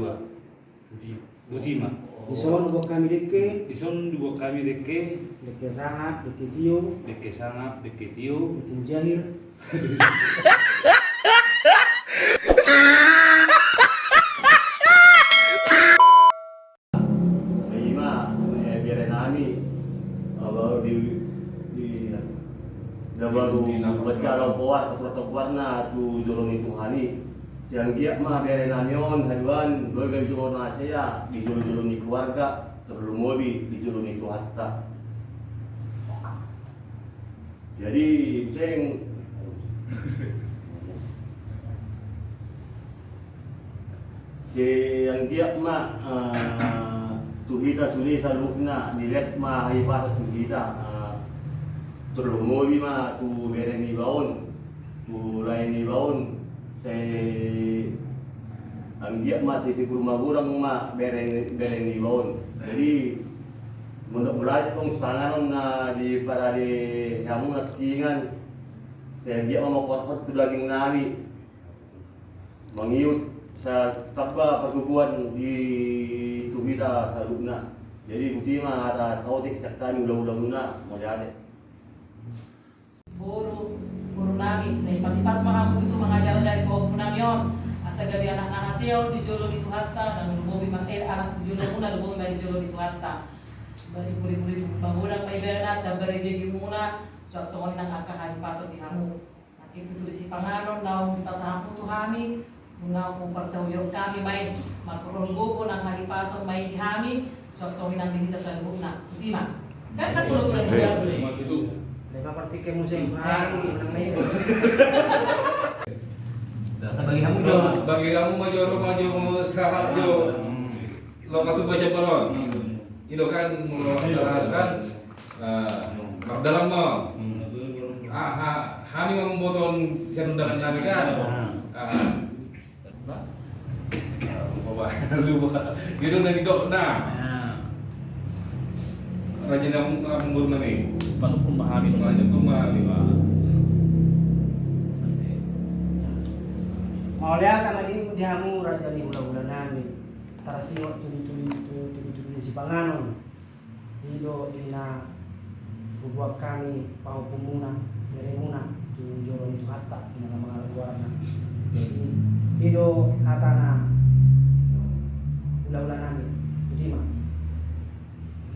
dua. Butima. Ison buat kami deke, Ison dua kami deke sahat, deke tio, deke sangap, deke tio, deke mujahir. Biarin nami baru baru bicara kuat surat kuatna tu jorong itu hani siang giat mah biarin namion haduan bagai jorong nasya di jorong keluarga terlalu mobi di jorong itu hatta jadi sing siang giat mah tuhita suli salukna nilet ma ay pasat tuhita terlumobi ma tu beren ni baon tu lain ni baon ang giat ma si kurang ma beren ni baon jadi mulai tong sepanganon na di para di kamu natingan saya giat ma makorhot tu daging nami mangiut sa tabba pagkukuan di tuhita sa lugna. Jadi buti mah ada sautik saktan ulang-ulang na mo jadi. Guru namin sa ipasipas mga mo dito mga jara-jari po namin asa gabi anak na hasil di jolo ni tuhatta nang lumobi anak di jolo muna lumobi di jolo ni tuhatta. Bari buri-buri bangunan may berenat dan bari jadi muna suat-suat nang akahay pasok di hamu. Nakita tulis si panganon naong dipasahan po tuhami nga kung pagsawiyong kami may magkurunggo ng halipasok may dihami so hinang dito sa lubog na hindi ma kan tulog na niya Mereka partikel musim hari menang meja. Bagi kamu maju sekarang jo lo katu baca peron itu kan kan dalam mau kami memotong siapa undangan kami kan gitu nanti dok rajin kamu guru nami Panukum mahami rajin tuh mahami Mau lihat kan lagi dihamu raja di ulah-ulah nami tarasiwat tuli si panganon hido dina buat kami pau pemuna meremuna tu jorong itu hatta dina mga luarna jadi hido hatana ulah-ulah nami jadi mah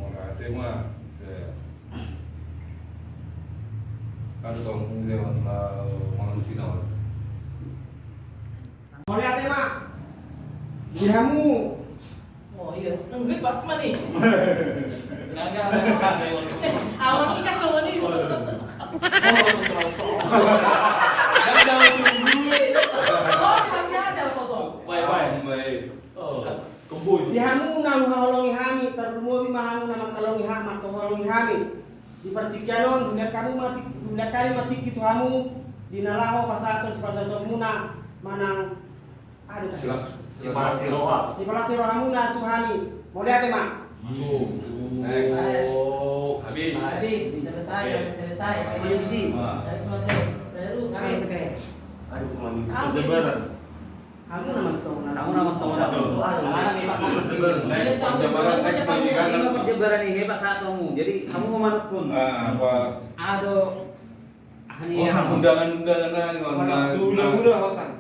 mau tema kan dong dewan manusia nawan mau lihat tema dihamu oh iya nunggu pas mana nih nggak awal kita semua nih masih ada foto dihamu nang halongi hami terlumoi mahamu nama kalongi hama atau halongi hami di pertikyanon hingga kami mati kitu hamu dinalaho pasaton muna manang ada Si Palastiro si Palastiro hamu na tu hami mau lihat tema habis selesai Diskusi. harus selesai baru kami aduh semuanya perjebaran hamu nama tu Kamu nama teman anak nih Pak. penjabaran ekspansikan Ini perjebaran ini Pak saat kamu. Jadi kamu memanutkan. apa Ada ahli yang undangan udah hosan.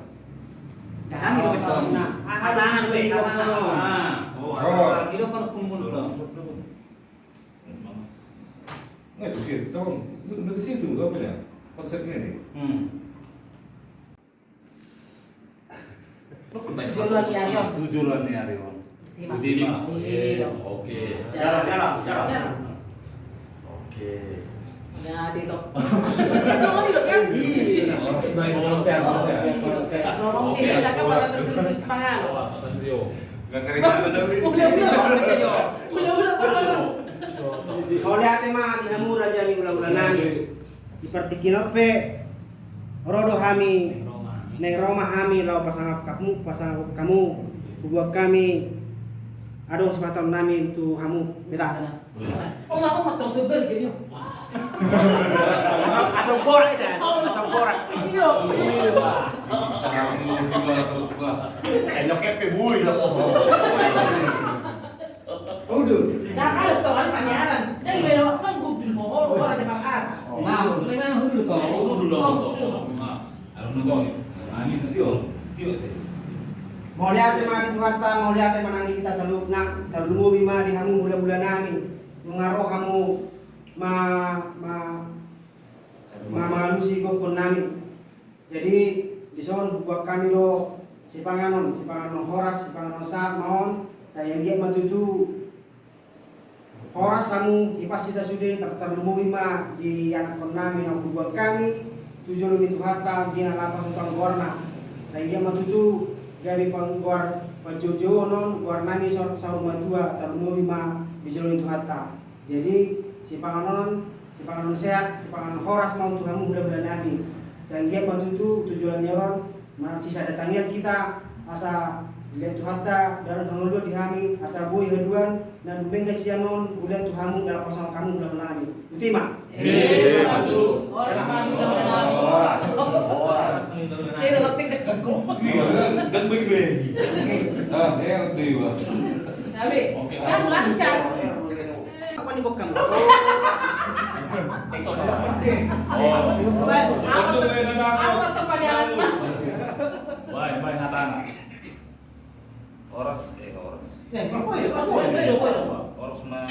dan hidup itu na tangan gue tangan. Oh. Hidup kan kumpul dong. Nggak itu sih, tahun udah ke situ apa ya konsepnya nih. Jualan ni Aryo. Tujuan nih Ariwan. Budiman. Iya. Oke. jalan oke Ya, Tito. Kacau nih lo kan? iya Orang sebaik orang sehat. Nolong sih, kita kan masa tertulis sepangan. Nggak keren ada Ulah mau lihat tema dihamu raja ni ulah-ulah nami di pertikinope rodo hami neng Roma hami lau pasang kamu buat kami Ada kesempatan namin tu hamu beta. Oh, nggak mau matang sebel gini. Asam borak itu, asam borak. Iya. Enaknya pebuy lah kok. Udah. Nah, kalau tuh kali panyaran, yang gimana? Nang gubil mo, orang aja makan. Nah, memang dulu toh. Mau lihat tema di Tuhan, mau lihat tema nang kita selalu nak terlalu bima di hamu bulan-bulan namin. Mengaruh kamu malusi gokon namin. Jadi di son buat kami do si panganon horas, si panganon saat maon saya dia matutu horas kamu ipas kita sudah terlalu bima di anak kon namin aku buat kami tujuh itu hatta dia lapas utang gorna saya dia matutu gabi pangguar pajojo non guar nami saur matua terlalu bima di jalur itu hatta. Jadi si panganon sehat, si panganon horas mau Tuhanmu bulan-bulan nabi. Sehingga matutu tujuan nyoron masih datangnya kita asa lihat Tuhatta dan kamu dua dihami asa boy haduan dan bengke sianon bulan Tuhanmu dalam pasal kamu bulan-bulan nabi. Utima. Patu. Orang paling orang. Saya udah tinggal cukup. Dan baik-baik. Yang dewa. Nabi, kan lancar. Apa nih bok kamu? Apa tuh panyaran mah? Baik natana. Horas. Apa ya? Horas mah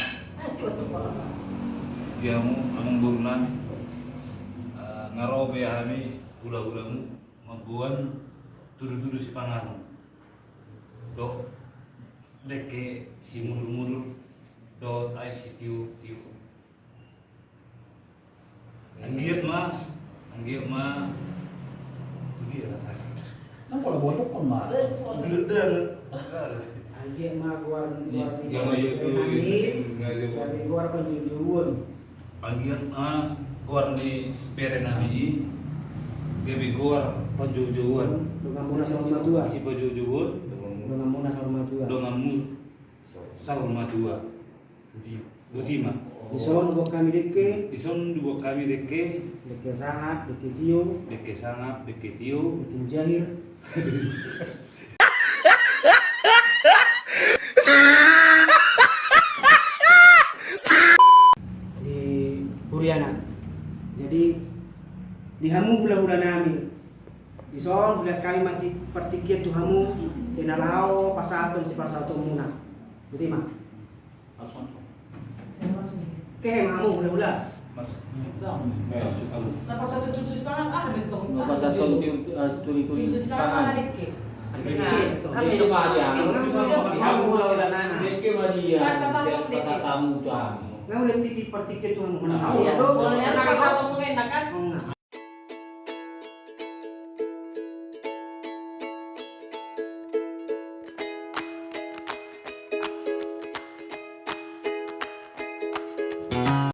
dia among burunan ngarobe hami gula-gulamu mabuan tudu-tudu si panganon. Do leke si mudur-mudur do ai si tiu. Anggiat mah itu dia rasanya. Nang kalau bocok kan mah. Gledel. Anjir mah guar Yang ayo tu tapi guar penjujuan. Anggiat mah gor di bere nami gebe gor penjujuan. Dengan muna sama matua. Si penjujuan Dengan muna sama matua. dongamu sahur madua. Butima. Di son bok kami deke, Ison dua kami deke sahat, deke tio, deke sangap deke tiu deke mujahir. Di Buriana. Jadi di hamu hula-hula nami. Di son bulan kami mati pertikir tu hamu kenalao pasaton si pasaton muna. Butima. Ke mamu hula-hula. Lepas satu tutus pangan betong. Lepas satu tuli-tuli Tutus pangan adik ke. Kan itu mah aja. Kamu udah nanya. Deke mah dia. Pas tamu tuh. Nah udah tiki pertikir tu hamu. Iya, boleh harus satu mungkin kan?